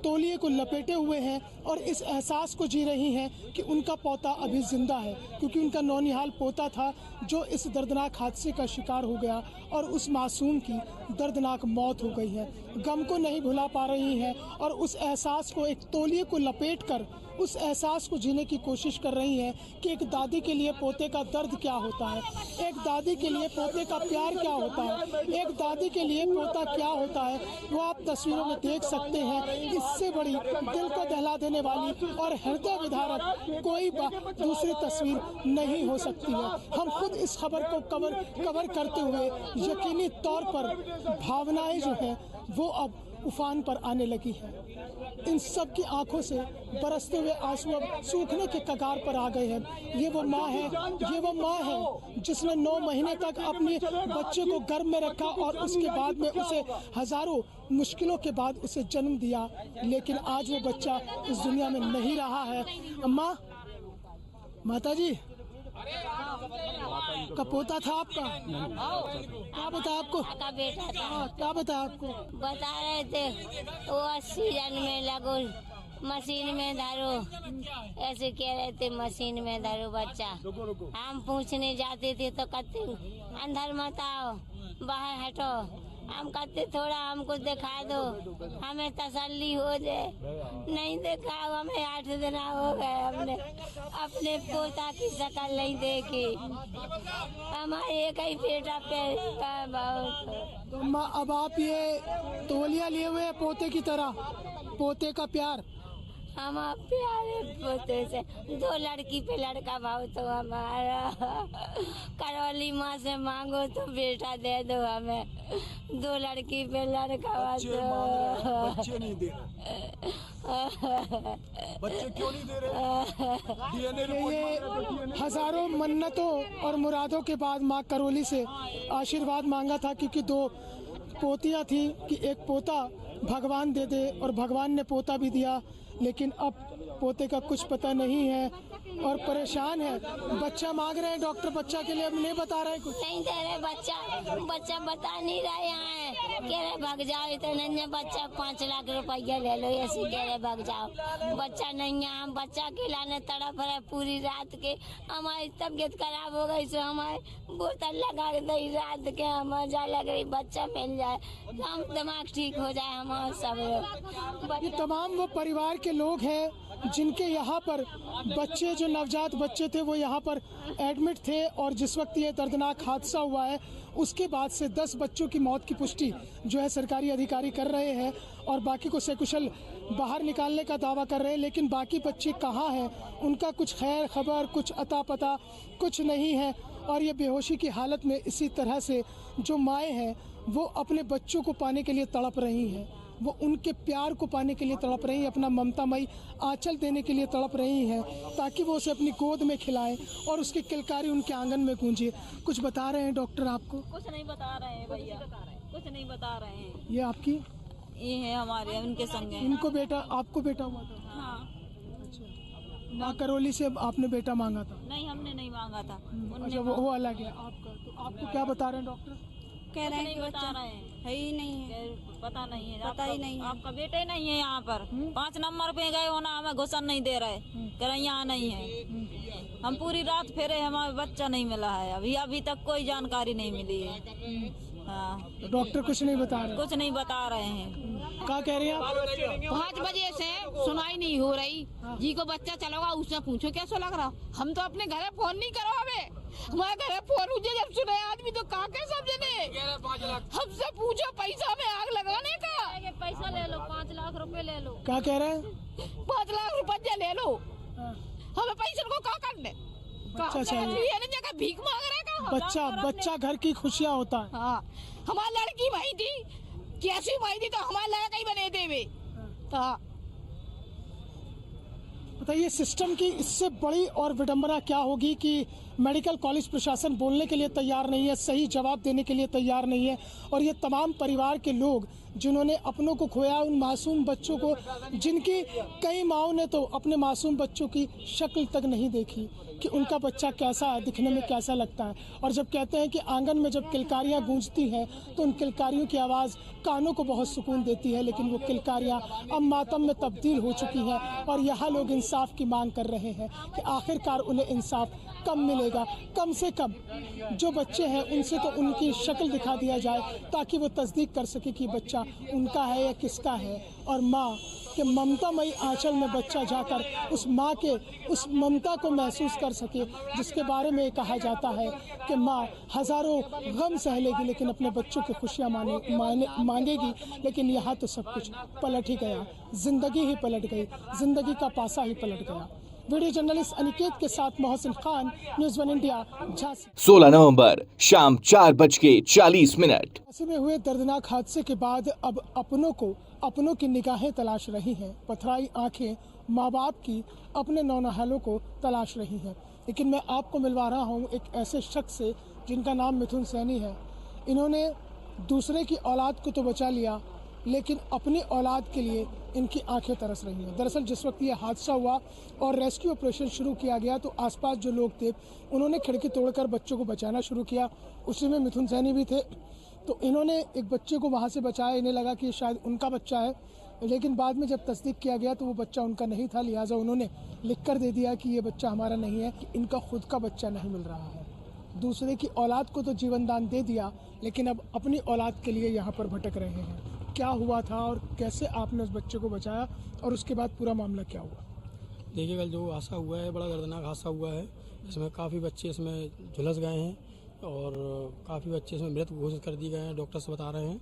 S3: तौलिए को लपेटे हुए हैं और इस एहसास को जी रही हैं कि उनका पोता अभी जिंदा है, क्योंकि उनका नौनिहाल पोता था जो इस दर्दनाक हादसे का शिकार हो गया और उस मासूम की दर्दनाक मौत हो गई है। गम को नहीं भुला पा रही हैं और उस एहसास को एक तौलिए को लपेटकर उस एहसास को जीने की कोशिश कर रही हैं कि एक दादी के लिए पोते का दर्द क्या होता है, एक दादी के लिए पोते का प्यार क्या होता है, एक दादी के लिए पोता क्या होता है, वो आप तस्वीरों में देख सकते हैं। इससे बड़ी दिल को दहला देने वाली और हृदय विदारक कोई दूसरी तस्वीर नहीं हो सकती है। हम खुद इस खबर को कवर करते हुए यकीनी तौर पर भावनाएं जो हैं वो अब उफान पर आने लगी है। इन सब की आंखों से बरसते हुए आंसू अब सूखने के कगार पर आ गए हैं। ये वो माँ है जिसने 9 महीने तक अपने बच्चे को गर्भ में रखा और उसके बाद में उसे हजारों मुश्किलों के बाद उसे जन्म दिया, लेकिन आज वो बच्चा इस दुनिया में नहीं रहा है। अम्मा, माताजी, का पोता था आपका? क्या बता आपको?
S12: का बेटा था।
S3: क्या बता आपको?
S12: बता रहे थे वो सीजन में लगो मशीन में धरो, ऐसे कह रहे थे मशीन में धरो बच्चा। हम पूछने जाते थे तो कहते अंदर मत आओ, बाहर हटो। हम कहते थोड़ा हमको दिखा दो, हमें तसल्ली हो जाए। नहीं देखा, हमें 8 दिन हो गए, हमने अपने पोता की शक्ल नहीं देखी। हमारे एक ही बेटा पे बहुत।
S3: तो अब आप ये तौलिया लिए हुए पोते की तरह, पोते का प्यार।
S12: हम प्यारे पोते से 2 लड़की पे लड़का भाव तो हमारा। करौली माँ से मांगो तो बेटा दे दो हमें, 2 लड़की पे लड़का भाव।
S3: बच्चे नहीं दे बच्चे क्यों नहीं दे रहे? ये हजारों मन्नतों और मुरादों के बाद माँ करौली से आशीर्वाद मांगा था, क्योंकि 2 पोतियाँ थी कि एक पोता भगवान दे दे, और भगवान ने पोता भी दिया, लेकिन अब पोते का कुछ पता नहीं है और परेशान है। बच्चा मांग रहे हैं डॉक्टर, बच्चा के लिए अब नहीं बता रहे कुछ।
S12: नहीं दे रहे बच्चा बता नहीं रहे हैं, कह रहे भाग जाओ, इतना नहीं है बच्चा, 5 लाख रुपया ले लो, ऐसे कह रहे भाग जाओ। बच्चा नहीं है, हम बच्चा खिलाने तड़प रहे पूरी रात के। हमारी तबीयत खराब हो गई, सो हमारे बोतल लगा दी रात के, हमें जा लग रही बच्चा मिल जाए, हम दिमाग ठीक हो जाए हमारे सब।
S3: ये तमाम वो परिवार के लोग हैं जिनके यहाँ पर बच्चे, जो नवजात बच्चे थे, वो यहाँ पर एडमिट थे, और जिस वक्त ये दर्दनाक हादसा हुआ है उसके बाद से 10 बच्चों की मौत की पुष्टि जो है सरकारी अधिकारी कर रहे हैं और बाकी को सकुशल बाहर निकालने का दावा कर रहे हैं। लेकिन बाकी बच्चे कहाँ हैं, उनका कुछ खैर खबर, कुछ अता पता कुछ नहीं है। और ये बेहोशी की हालत में इसी तरह से जो माएँ हैं वो अपने बच्चों को पाने के लिए तड़प रही हैं, वो उनके प्यार को पाने के लिए तड़प रही हैं, अपना ममतामयी आंचल देने के लिए तड़प रही हैं, ताकि वो उसे अपनी गोद में खिलाएं और उसकी किलकारी उनके आंगन में गूंजे। कुछ बता रहे हैं डॉक्टर आपको?
S11: कुछ नहीं बता रहे हैं भैया, कुछ नहीं बता रहे हैं।
S3: ये आपकी?
S11: ये है हमारे, उनके संग है।
S3: इनको बेटा, आपको बेटा हुआ था?
S11: हाँ।
S3: माँ करौली से आपने बेटा मांगा था?
S11: नहीं, हमने नहीं मांगा था।
S3: अच्छा, वो अलग है आपका। तो आपको क्या बता रहे हैं डॉक्टर?
S11: कह रहे हैं कि बता रहे हैं,
S13: है ही नहीं है,
S11: पता नहीं है,
S13: पता ही नहीं है।
S11: आपका बेटे नहीं है यहाँ पर। 5 नंबर पे गए हो ना, हमें घुसन नहीं दे रहे, कह रहे यहाँ नहीं है। हम पूरी रात फेरे, हमारा बच्चा नहीं मिला है, अभी तक कोई जानकारी नहीं मिली है। हाँ,
S3: डॉक्टर कुछ नहीं बता रहे?
S11: कुछ नहीं बता रहे हैं।
S3: क्या कह रही हैं आप?
S13: 5 बजे से सुनाई नहीं हो रही जी को बच्चा चलोगा, उससे पूछो कैसा लग रहा। हम तो अपने घर फोन नहीं करो, हमें हमारे घर फोन मुझे जब सुने आदमी तो का के समझने, हमसे पूछो पैसा में आग लगाने का।
S9: पैसा ले लो, 5 लाख रुपए ले लो।
S3: क्या कह रहे हैं?
S13: 5 लाख रुपया ले लो, हमें पैसे को क्या करने,
S3: बच्चा चाहिए,
S13: जगह भीख मांग रहे का।
S3: बच्चा घर की खुशियाँ होता है।
S13: हाँ, हमारी लड़की वही थी, कैसी वही थी, तो हमारे लड़का ही बने थे वे।
S3: बताइए सिस्टम की इससे बड़ी और विडंबना क्या होगी कि मेडिकल कॉलेज प्रशासन बोलने के लिए तैयार नहीं है, सही जवाब देने के लिए तैयार नहीं है, और ये तमाम परिवार के लोग जिन्होंने अपनों को खोया, उन मासूम बच्चों को, जिनकी कई माँओं ने तो अपने मासूम बच्चों की शक्ल तक नहीं देखी कि उनका बच्चा कैसा है, दिखने में कैसा लगता है। और जब कहते हैं कि आंगन में जब किलकारियाँ गूंजती हैं तो उन किलकारियों की आवाज़ कानों को बहुत सुकून देती है, लेकिन वो किलकारियाँ अब मातम में तब्दील हो चुकी हैं और यहाँ लोग इंसाफ की मांग कर रहे हैं कि आखिरकार उन्हें इंसाफ कब मिलेगा। कम से कम जो बच्चे हैं उनसे तो उनकी शक्ल दिखा दिया जाए ताकि वो तस्दीक कर सके कि बच्चा उनका है या किसका है, और माँ के ममतामयी आंचल में बच्चा जाकर उस माँ के उस ममता को महसूस कर सके, जिसके बारे में कहा जाता है कि माँ हज़ारों गम सह लेगी लेकिन अपने बच्चों की खुशियाँ मांगेगी। लेकिन यहाँ तो सब कुछ पलट ही गया, जिंदगी ही पलट गई, जिंदगी का पासा ही पलट गया। वीडियो जर्नलिस्ट अनिकेत के साथ मोहसिन खान, न्यूज़ 1 इंडिया, झांसी।
S1: 16 नवंबर शाम 4:40
S3: झांसी में हुए दर्दनाक हादसे के बाद अब अपनों की निगाहें तलाश रही हैं, पथराई आंखें माँ बाप की अपने नौनहालों को तलाश रही हैं। लेकिन मैं आपको मिलवा रहा हूँ एक ऐसे शख्स से जिनका नाम मिथुन सैनी है। इन्होंने दूसरे की औलाद को तो बचा लिया, लेकिन अपनी औलाद के लिए इनकी आंखें तरस रही हैं। दरअसल जिस वक्त ये हादसा हुआ और रेस्क्यू ऑपरेशन शुरू किया गया तो आसपास जो लोग थे उन्होंने खिड़की तोड़कर बच्चों को बचाना शुरू किया। उसी में मिथुन सैनी भी थे। तो इन्होंने एक बच्चे को वहाँ से बचाया, इन्हें लगा कि शायद उनका बच्चा है, लेकिन बाद में जब तस्दीक किया गया तो वो बच्चा उनका नहीं था। लिहाजा उन्होंने लिख कर दे दिया कि ये बच्चा हमारा नहीं है, कि इनका खुद का बच्चा नहीं मिल रहा है। दूसरे की औलाद को तो जीवन दान दे दिया, लेकिन अब अपनी औलाद के लिए यहाँ पर भटक रहे हैं। क्या हुआ था और कैसे आपने उस बच्चे को बचाया और उसके बाद पूरा मामला क्या हुआ?
S2: देखिए, कल जो हादसा हुआ है बड़ा दर्दनाक हादसा हुआ है। इसमें काफ़ी बच्चे इसमें झुलस गए हैं और काफ़ी बच्चे इसमें मृत घोषित कर दिए गए हैं, डॉक्टर्स बता रहे हैं।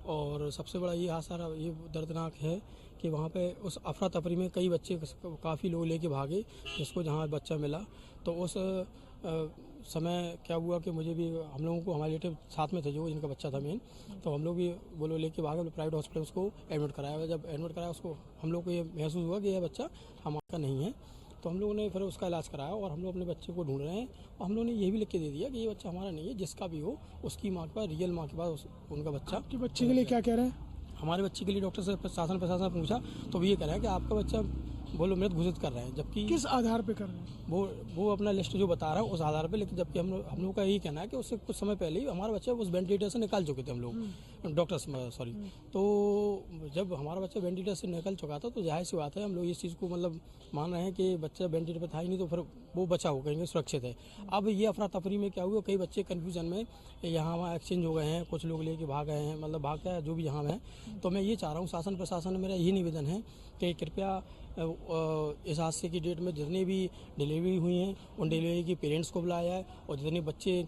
S2: और सबसे बड़ा ये हादसा ये दर्दनाक है कि वहाँ पे उस अफरा तफरी में कई बच्चे काफ़ी लोग लेके भागे, जिसको जहाँ बच्चा मिला तो उस समय क्या हुआ कि मुझे भी, हम लोगों को, हमारे रिलेटिव साथ में थे जो जिनका बच्चा था मेन, तो हम लोग भी वो लोग लेके भागे, प्राइवेट हॉस्पिटल उसको एडमिट कराया। जब एडमिट कराया उसको, हम लोग को ये महसूस हुआ कि यह बच्चा हमारा नहीं है, तो हम लोगों ने फिर उसका इलाज कराया और हम लोग अपने बच्चे को ढूंढ रहे हैं। और हम लोगों ने ये भी लिख के दे दिया कि ये बच्चा हमारा नहीं है, जिसका भी हो उसकी माँ के पास, रियल माँ के पास उनका बच्चा।
S3: आपके बच्चे के लिए क्या कह रहे हैं?
S2: हमारे बच्चे के लिए डॉक्टर से प्रशासन पूछा तो ये कह रहा है कि आपका बच्चा वो लोग मृत घोषित कर रहे हैं। जबकि
S3: किस आधार पे कर रहे हैं?
S2: वो अपना लिस्ट जो बता रहा है उस आधार पे, लेकिन जबकि हम लोग का यही कहना है कि उससे कुछ समय पहले ही हमारा बच्चा उस वेंटिलेटर से निकाल चुके थे हम लोग, डॉक्टर्स सॉरी। तो जब हमारा बच्चा वेंटिलेटर से निकल चुका था तो जाहिर सी बात है हम लोग इस चीज़ को मतलब मान रहे हैं कि बच्चा वेंटिलेटर पर था ही नहीं, तो फिर वो बचा हो कहीं सुरक्षित है। अब ये अफरा तफरी में क्या हुआ, कई बच्चे कन्फ्यूजन में यहाँ वहाँ एक्सचेंज हो गए हैं, कुछ लोग लेके भाग गए हैं, मतलब भाग गया जो भी यहाँ है। तो मैं ये चाह रहा हूँ शासन प्रशासन, मेरा यही निवेदन है कि कृपया इस हादसे की डेट में जितनी भी डिलीवरी हुई हैं उन डिलीवरी की पेरेंट्स को बुलाया है, और जितने बच्चे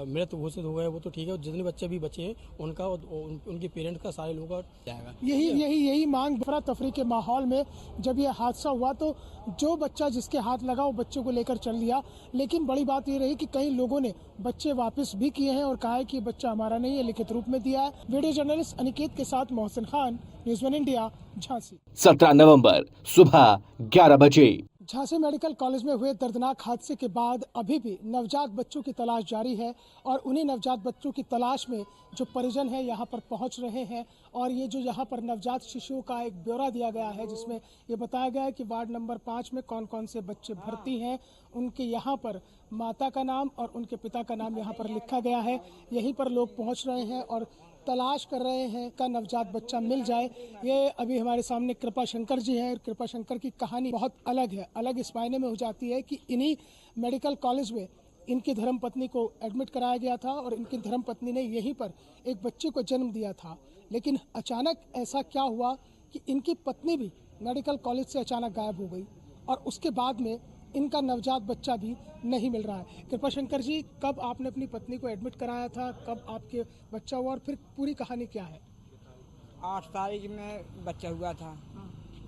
S2: मृत घोषित हो गए वो तो ठीक है, और जितने बच्चे भी बचे हैं उनका उनके पेरेंट्स का सारे लोगों का जाएगा।
S3: यही मांग। अफरा तफरी के माहौल में जब यह हादसा हुआ तो जो बच्चा जिसके हाथ लगा वो बच्चे को लेकर चल दिया, लेकिन बड़ी बात ये रही कि कई लोगों ने बच्चे वापस भी किए हैं और कहा है कि बच्चा हमारा नहीं है, लिखित रूप में दिया है। वीडियो जर्नलिस्ट अनिकेत के साथ मोहसिन खान, न्यूज़ 1 इंडिया, झांसी।
S1: 17 नवंबर सुबह 11 बजे
S3: झांसी मेडिकल कॉलेज में हुए दर्दनाक हादसे के बाद अभी भी नवजात बच्चों की तलाश जारी है और उन्हीं नवजात बच्चों की तलाश में जो परिजन है यहाँ पर पहुँच रहे हैं। और ये जो यहाँ पर नवजात शिशुओं का एक ब्यौरा दिया गया है जिसमें ये बताया गया है कि वार्ड नंबर 5 में कौन कौन से बच्चे भर्ती हैं, उनके यहाँ पर माता का नाम और उनके पिता का नाम यहाँ पर लिखा गया है। यहीं पर लोग पहुँच रहे हैं और तलाश कर रहे हैं का नवजात बच्चा मिल जाए। ये अभी हमारे सामने कृपा शंकर जी हैं और कृपा शंकर की कहानी बहुत अलग है, अलग इस मायने में हो जाती है कि इन्हीं मेडिकल कॉलेज में इनकी धर्मपत्नी को एडमिट कराया गया था और इनकी धर्मपत्नी ने यहीं पर एक बच्चे को जन्म दिया था। लेकिन अचानक ऐसा क्या हुआ कि इनकी पत्नी भी मेडिकल कॉलेज से अचानक गायब हो गई और उसके बाद में इनका नवजात बच्चा भी नहीं मिल रहा है। कृपा शंकर जी, कब आपने अपनी पत्नी को एडमिट कराया था, कब आपके बच्चा हुआ और फिर पूरी कहानी क्या है?
S14: 8 तारीख में बच्चा हुआ था।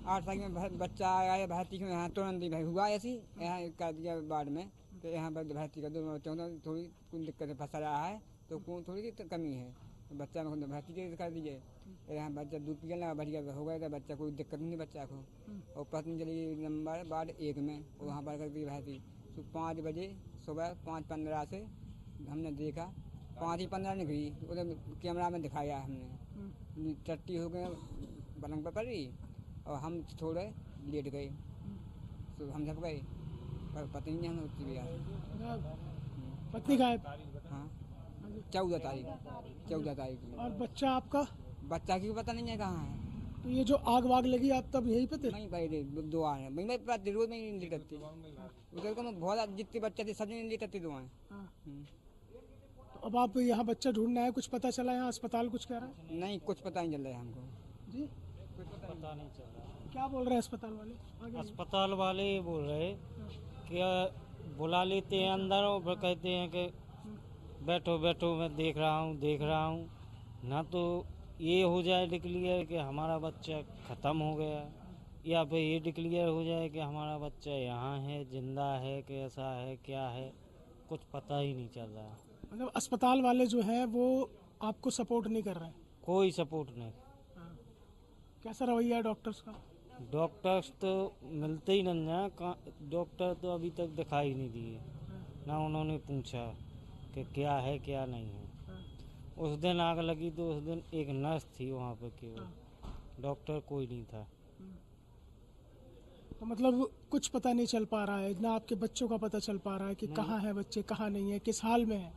S14: 8 तारीख में बच्चा आया भर्ती में, यहाँ तुरंत ही हुआ ऐसी, यहाँ कर दिया वार्ड में तो यहाँ पर भर्ती कर दो। थोड़ी कुछ दिक्कत फंसा रहा है तो थोड़ी कमी है, तो बच्चा में भर्ती कर दीजिए। यहाँ बच्चा दूध पीने लगा, बढ़िया हो गया था बच्चा, कोई दिक्कत नहीं बच्चा को। और पतंजलि नंबर वार्ड 1 में वहाँ पर कर दी भर्ती। 5 बजे सुबह 5:15 से हमने देखा, 5:15 निकली, उधर कैमरा में दिखाया हमने। टट्टी हो गए, पलंग पर पड़ी और हम थोड़े लेट गए, तो हम झप गए, पर पता ही नहीं हमें उठती भी
S3: पत्नी गायब।
S14: हाँ 14 तारीख की।
S3: और बच्चा आपका?
S14: बच्चा की पता नहीं है कहाँ है।
S3: तो ये जो आग वाग लगी आप तब यहीं पे थे?
S14: नहीं भाई, दुआ है भाई, मैं रोज में नहीं लेटती उधर को। मैं बहुत जितने बच्चे थे सब नहीं लेटती दुआएं।
S3: तो अब आप यहाँ बच्चा ढूंढना है, कुछ पता चला यहाँ अस्पताल कुछ कह रहा है?
S14: नहीं, कुछ पता नहीं चल रहा है हमको
S3: जी,
S14: कुछ पता नहीं चल रहा।
S3: क्या बोल रहे हैं अस्पताल वाले?
S10: अस्पताल वाले ये बोल रहे कि बुला लेते हैं अंदर और फिर कहते हैं कि बैठो बैठो, मैं देख रहा हूँ। ना तो ये हो जाए डिक्लेयर कि हमारा बच्चा ख़त्म हो गया, या फिर ये डिक्लेयर हो जाए कि हमारा बच्चा यहाँ है, जिंदा है, कैसा है, क्या है, कुछ पता ही नहीं चल रहा।
S3: मतलब अस्पताल वाले जो हैं वो आपको सपोर्ट नहीं कर रहे हैं?
S10: कोई सपोर्ट नहीं।
S3: कैसा रवैया है डॉक्टर्स का?
S10: डॉक्टर्स तो मिलते ही नहीं हैं, डॉक्टर तो अभी तक दिखाई नहीं दिए, ना उन्होंने पूछा कि क्या है क्या नहीं है। उस दिन आग लगी तो उस दिन एक नर्स थी वहाँ पर केवल, डॉक्टर कोई नहीं था।
S3: तो मतलब कुछ पता नहीं चल पा रहा है ना, आपके बच्चों का पता चल पा रहा है कि कहाँ है बच्चे, कहाँ नहीं है, किस हाल में है?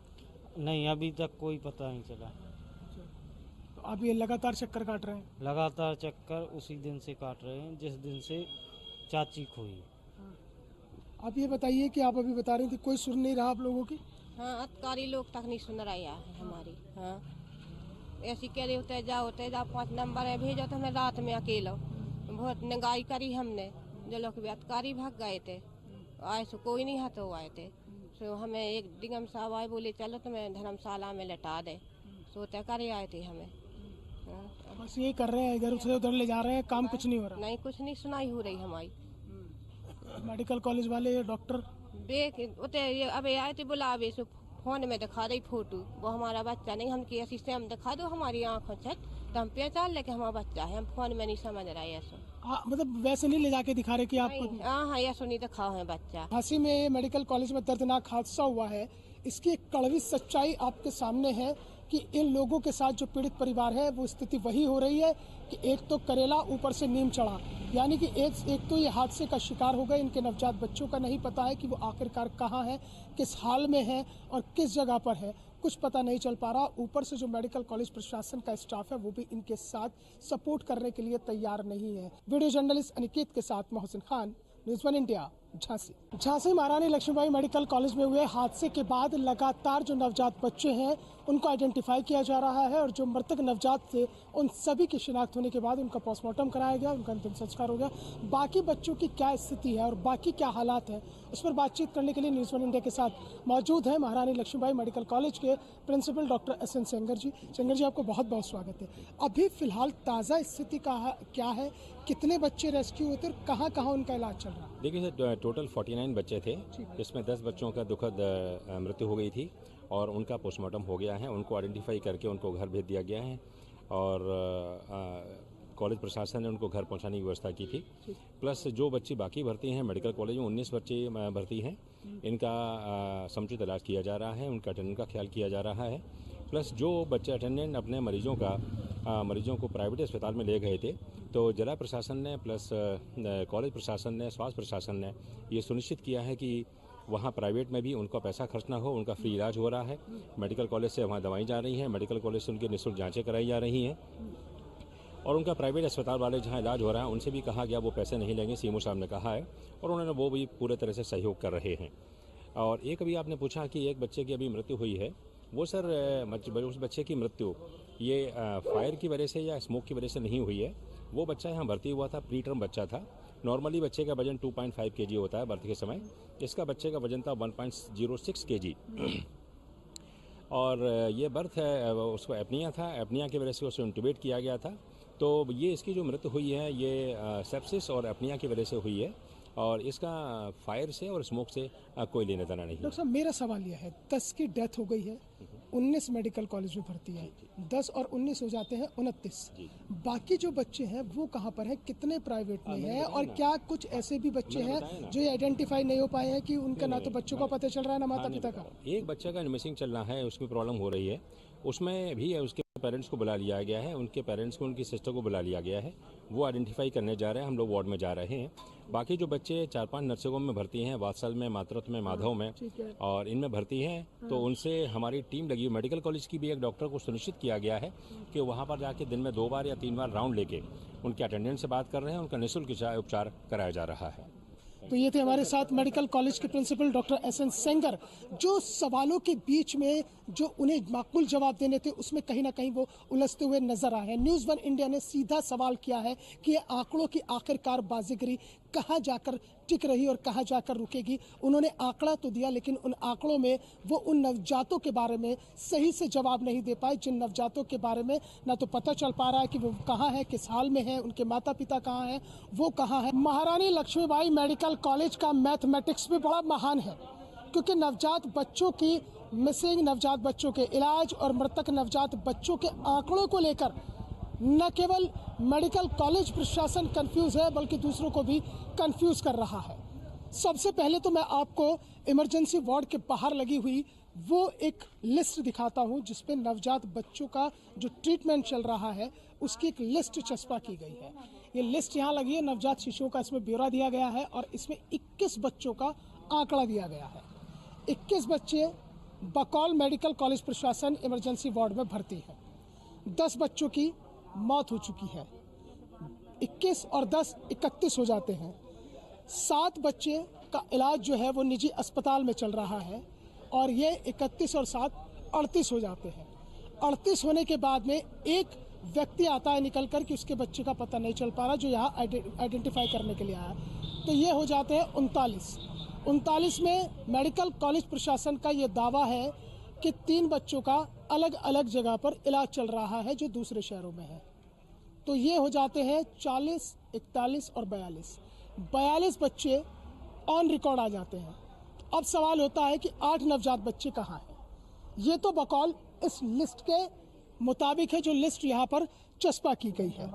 S10: नहीं, अभी तक कोई पता नहीं चला।
S3: तो आप ये लगातार चक्कर काट रहे हैं?
S10: लगातार चक्कर उसी दिन से काट रहे हैं जिस दिन से चाची खोई।
S3: आप ये बताइए कि आप अभी बता रही थी कोई सुन नहीं रहा आप लोगों की?
S15: हाँ, अधिकारी लोग तक नहीं सुन रहा है हमारी। हाँ, ऐसी कह रहे होते जाओ 5 नंबर है भेजो, तो हमें रात में अकेला बहुत निगाही करी हमने। जो लोग भी अधिकारी भाग गए थे, आए सो कोई नहीं हाथ आए थे। सो हमें एक निगम साहब आए, बोले चलो तुम्हें धर्मशाला में लटा दे, सोते करे आए थे हमें।
S3: बस ये कर रहे हैं, इधर से उधर ले जा रहे हैं, काम कुछ नहीं हो रहा?
S15: नहीं, कुछ नहीं सुनाई हो रही हमारी।
S3: मेडिकल कॉलेज वाले डॉक्टर
S15: अबे आए थे बुलावे, सो फोन में दिखा रही फोटो, वो हमारा बच्चा नहीं। हम की ऐसी से हम दिखा दो हमारी आँखों से, तो हम पहचान ले कि हमारा बच्चा है। हम फोन में नहीं समझ रहे ऐसा।
S3: मतलब वैसे नहीं ले जाके दिखा रहे कि आपको?
S15: हाँ, ऐसा नहीं दिखा है बच्चा।
S3: झांसी में मेडिकल कॉलेज में दर्दनाक हादसा हुआ है, इसकी एक कड़वी सच्चाई आपके सामने है कि इन लोगों के साथ जो पीड़ित परिवार है वो स्थिति वही हो रही है कि एक तो करेला ऊपर से नीम चढ़ा, यानी कि एक तो ये हादसे का शिकार हो गए। इनके नवजात बच्चों का नहीं पता है कि वो आखिरकार कहाँ है, किस हाल में है और किस जगह पर है, कुछ पता नहीं चल पा रहा। ऊपर से जो मेडिकल कॉलेज प्रशासन का स्टाफ है वो भी इनके साथ सपोर्ट करने के लिए तैयार नहीं है। वीडियो जर्नलिस्ट अनिकेत के साथ मोहसिन खान, न्यूज़ 1 इंडिया, झांसी। झांसी महारानी लक्ष्मीबाई मेडिकल कॉलेज में हुए हादसे के बाद लगातार जो नवजात बच्चे हैं उनको आइडेंटिफाई किया जा रहा है और जो मृतक नवजात थे उन सभी की शिनाख्त होने के बाद उनका पोस्टमार्टम कराया गया, उनका अंतिम संस्कार हो गया। बाकी बच्चों की क्या स्थिति है और बाकी क्या हालात है, उस पर बातचीत करने के लिए न्यूज़ 1 इंडिया के साथ मौजूद है महारानी लक्ष्मीबाई मेडिकल कॉलेज के प्रिंसिपल डॉक्टर SN सेंगर जी। सेंगर जी, आपको बहुत बहुत स्वागत है। अभी फिलहाल ताज़ा स्थिति का क्या है, कितने बच्चे रेस्क्यू हुए थे और कहाँ कहाँ उनका इलाज चल रहा है?
S16: देखिए सर, टोटल 49 बच्चे थे, जिसमें 10 बच्चों का दुखद मृत्यु हो गई थी और उनका पोस्टमार्टम हो गया है। उनको आइडेंटिफाई करके उनको घर भेज दिया गया है और कॉलेज प्रशासन ने उनको घर पहुंचाने की व्यवस्था की थी। प्लस जो बच्चे बाकी भर्ती हैं मेडिकल कॉलेज में 19 बच्चे भर्ती हैं, इनका समुचित इलाज किया जा रहा है, उनका अटेंडेंट का ख्याल किया जा रहा है। प्लस जो बच्चे अटेंडेंट अपने मरीजों को प्राइवेट अस्पताल में ले गए थे, तो जिला प्रशासन ने प्लस कॉलेज प्रशासन ने, स्वास्थ्य प्रशासन ने ये सुनिश्चित किया है कि वहाँ प्राइवेट में भी उनका पैसा खर्च ना हो, उनका फ्री इलाज हो रहा है। मेडिकल कॉलेज से वहाँ दवाई जा रही हैं, मेडिकल कॉलेज से उनकी निःशुल्क जांचें कराई जा रही हैं और उनका प्राइवेट अस्पताल वाले जहाँ इलाज हो रहा है उनसे भी कहा गया वो पैसे नहीं लेंगे, सीएमओ साहब ने कहा है और उन्होंने वो भी पूरे तरह से सहयोग कर रहे हैं। और एक अभी आपने पूछा कि एक बच्चे की अभी मृत्यु हुई है, वो सर उस बच्चे की मृत्यु ये फायर की वजह से या स्मोक की वजह से नहीं हुई है। वो बच्चा यहाँ भर्ती हुआ था, प्री टर्म बच्चा था। नॉर्मली बच्चे का वजन 2.5 kg होता है बर्थ के समय, इसका बच्चे का वजन था 1.06 kg और ये बर्थ है उसको एपनिया था, एपनिया की वजह से उसे इंटुबेट किया गया था। तो ये इसकी जो मृत्यु हुई है ये सेप्सिस और एपनिया की वजह से हुई है और इसका फायर से और स्मोक से कोई लेना देना नहीं।
S3: डॉक्टर साहब मेरा सवाल यह है, 10 की डेथ हो गई है, 19 मेडिकल कॉलेज में भर्ती है, 10 और 19 हो जाते हैं 29। बाकी जो बच्चे हैं वो कहाँ पर हैं, कितने प्राइवेट में हैं, और क्या कुछ ऐसे भी बच्चे हैं जो आइडेंटिफाई नहीं हो पाए हैं कि उनका ना तो बच्चों का पता चल रहा है ना माता पिता का?
S16: एक बच्चा का मिसिंग चल रहा है, उसमें प्रॉब्लम हो रही है, उसमें भी है, उसके पेरेंट्स को बुला लिया गया है, उनके पेरेंट्स को, उनकी सिस्टर को बुला लिया गया है, वो आइडेंटिफाई करने जा रहे हैं, हम लोग वार्ड में जा रहे हैं। बाकी जो बच्चे 4-5 नर्सिंग होम में भर्ती हैं, वात्सल में, मातृत्व में, माधव में और इनमें भर्ती हैं, तो उनसे हमारी टीम लगी। मेडिकल कॉलेज की भी एक डॉक्टर को सुनिश्चित किया गया है कि वहाँ पर जाके दिन में 2 बार या 3 बार राउंड लेके उनके अटेंडेंट से बात कर रहे हैं, उनका निःशुल्क उपचार कराया जा रहा है।
S3: तो ये थे हमारे साथ मेडिकल कॉलेज के प्रिंसिपल डॉक्टर एसएन सेंगर, जो सवालों के बीच में जो उन्हें माकूल जवाब देने थे उसमें कहीं ना कहीं वो उलझते हुए नजर आए हैं। न्यूज़ 1 इंडिया ने सीधा सवाल किया है कि ये आंकड़ों की आखिरकार बाजीगरी कहाँ जाकर टिक रही और कहाँ जाकर रुकेगी। उन्होंने आंकड़ा तो दिया, लेकिन उन आंकड़ों में वो उन नवजातों के बारे में सही से जवाब नहीं दे पाए, जिन नवजातों के बारे में ना तो पता चल पा रहा है कि वो कहाँ है, किस हाल में है, उनके माता पिता कहाँ हैं, वो कहाँ है। महारानी लक्ष्मीबाई मेडिकल कॉलेज का मैथमेटिक्स भी बड़ा महान है, क्योंकि नवजात बच्चों की मिसिंग, नवजात बच्चों के इलाज और मृतक नवजात बच्चों के आंकड़ों को लेकर न केवल मेडिकल कॉलेज प्रशासन कंफ्यूज है, बल्कि दूसरों को भी कंफ्यूज कर रहा है। सबसे पहले तो मैं आपको इमरजेंसी वार्ड के बाहर लगी हुई वो एक लिस्ट दिखाता हूं, जिसपे नवजात बच्चों का जो ट्रीटमेंट चल रहा है उसकी एक लिस्ट चस्पा की गई है। ये लिस्ट यहाँ लगी है, नवजात शिशुओं का इसमें ब्यौरा दिया गया है और इसमें 21 बच्चों का आंकड़ा दिया गया है। 21 बच्चे बकौल मेडिकल कॉलेज प्रशासन इमरजेंसी वार्ड में भर्ती है। 10 बच्चों की मौत हो चुकी है, 21 और 10 31 हो जाते हैं। 7 बच्चे का इलाज जो है वो निजी अस्पताल में चल रहा है और ये 31 और 7 38 हो जाते हैं। 38 होने के बाद में एक व्यक्ति आता है निकल कर कि उसके बच्चे का पता नहीं चल पा रहा, जो यहाँ आइडेंटिफाई करने के लिए आया, तो ये हो जाते हैं 39। 39 में मेडिकल कॉलेज प्रशासन का ये दावा है कि 3 बच्चों का अलग अलग जगह पर इलाज चल रहा है जो दूसरे शहरों में है, तो ये हो जाते हैं 40, 41 और 42। 42 बच्चे ऑन रिकॉर्ड आ जाते हैं। अब सवाल होता है कि 8 नवजात बच्चे कहाँ हैं? ये तो बकौल इस लिस्ट के मुताबिक है, जो लिस्ट यहाँ पर चस्पा की गई है।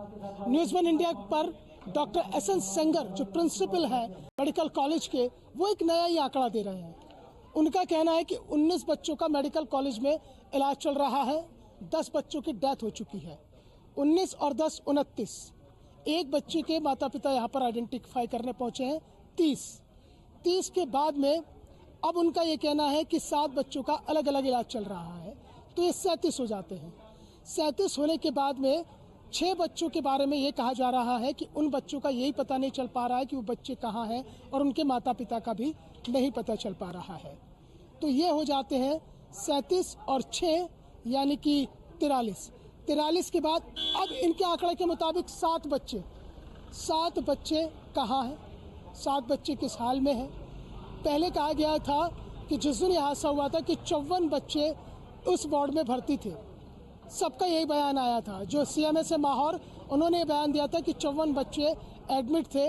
S3: न्यूज़ 1 इंडिया पर डॉक्टर एसएन सेंगर जो प्रिंसिपल है मेडिकल कॉलेज के, वो एक नया ही आंकड़ा दे रहे हैं। उनका कहना है कि 19 बच्चों का मेडिकल कॉलेज में इलाज चल रहा है, 10 बच्चों की डेथ हो चुकी है। 19 और 10 29। एक बच्चे के माता पिता यहाँ पर आइडेंटिफाई करने पहुँचे हैं 30 के बाद में अब उनका ये कहना है कि 7 बच्चों का अलग अलग इलाज चल रहा है, तो ये 37 हो जाते हैं। 37 होने के बाद में 6 बच्चों के बारे में ये कहा जा रहा है कि उन बच्चों का यही पता नहीं चल पा रहा है कि वो बच्चे कहाँ हैं, और उनके माता पिता का भी नहीं पता चल पा रहा है, तो ये हो जाते हैं 37 और 6 यानी कि 43। 43 के बाद अब इनके आंकड़े के मुताबिक 7 बच्चे कहाँ हैं, 7 बच्चे किस हाल में हैं। पहले कहा गया था कि जिस दिन यह हादसा हुआ था कि 54 बच्चे उस वार्ड में भर्ती थे, सबका यही बयान आया था। जो CMS माहौर, उन्होंने बयान दिया था कि 54 बच्चे एडमिट थे।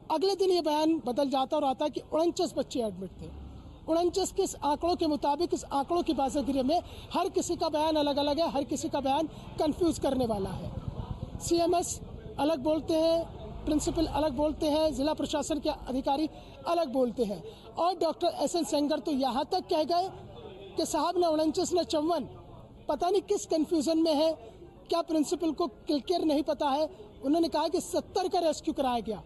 S3: अगले दिन ये बयान बदल जाता और आता कि 49 बच्चे एडमिट थे। 49 के इस आंकड़ों के मुताबिक, इस आंकड़ों की बाजीगरी में हर किसी का बयान अलग अलग है, हर किसी का बयान कंफ्यूज करने वाला है। CMS अलग बोलते हैं, प्रिंसिपल अलग बोलते हैं, जिला प्रशासन के अधिकारी अलग बोलते हैं, और डॉक्टर एसएन सेंगर तो यहाँ तक कह गए कि साहब ने 49 ने 54, पता नहीं किस कंफ्यूजन में है, क्या प्रिंसिपल को क्लियर नहीं पता है। उन्होंने कहा कि 70 का रेस्क्यू कराया गया,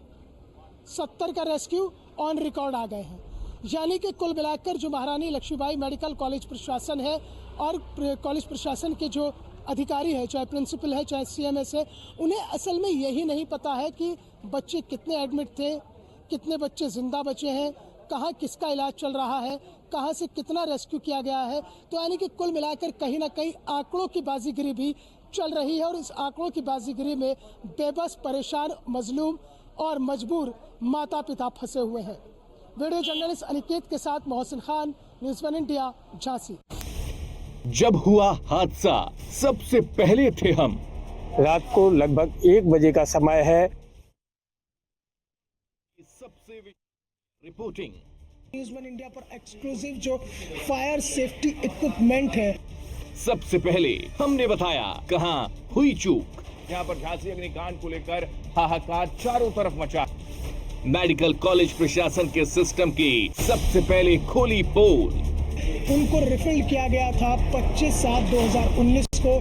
S3: 70 का रेस्क्यू ऑन रिकॉर्ड आ गए हैं। यानी कि कुल मिलाकर जो महारानी लक्ष्मीबाई मेडिकल कॉलेज प्रशासन है और कॉलेज प्रशासन के जो अधिकारी है, चाहे प्रिंसिपल है चाहे CMS है, उन्हें असल में यही नहीं पता है कि बच्चे कितने एडमिट थे, कितने बच्चे जिंदा बचे हैं, कहाँ किसका इलाज चल रहा है, कहाँ से कितना रेस्क्यू किया गया है। तो यानी कि कुल मिलाकर कहीं ना कहीं आंकड़ों की बाजीगरी भी चल रही है, और इस आंकड़ों की बाजीगरी में बेबस, परेशान, मजलूम और मजबूर माता पिता फंसे हुए हैं। वीडियो जर्नलिस्ट अनिकेत के साथ मोहसिन खान, न्यूज़ 1 इंडिया, झांसी।
S1: जब हुआ हादसा सबसे पहले थे हम।
S2: रात को लगभग 1 बजे का समय है।
S1: सबसे रिपोर्टिंग
S3: न्यूज़ वन इंडिया पर एक्सक्लूसिव जो फायर सेफ्टी इक्विपमेंट है,
S1: सबसे पहले हमने बताया कहां हुई चूक। यहाँ पर झांसी अग्निकांड को लेकर हाहाकार चारों तरफ मचा। मेडिकल कॉलेज प्रशासन के सिस्टम की सबसे पहले खोली पोल।
S3: उनको रिफिल किया गया था 25/7/2019 को।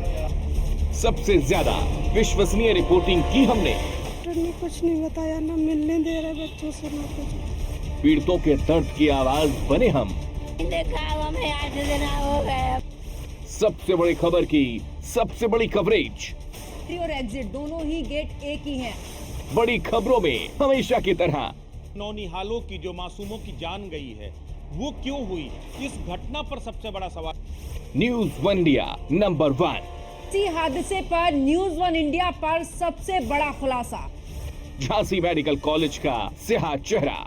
S1: सबसे ज्यादा विश्वसनीय रिपोर्टिंग की हमने।
S4: डॉक्टर ने कुछ नहीं बताया, ना मिलने दे रहे बच्चों से, ना कुछ।
S1: पीड़ितों के दर्द की आवाज बने हम।
S12: देखा हमें 8 दिन हो गए।
S1: सबसे बड़ी खबर की सबसे बड़ी कवरेज।
S5: और एग्जिट दोनों ही गेट एक ही हैं।
S1: बड़ी खबरों में हमेशा की तरह
S6: नौनिहालों की जो मासूमों की जान गई है वो क्यों हुई, इस घटना पर सबसे बड़ा सवाल।
S1: News one India number 1।
S5: इसी हादसे पर न्यूज़ वन इंडिया पर सबसे बड़ा खुलासा।
S1: झांसी मेडिकल कॉलेज का स्याह चेहरा।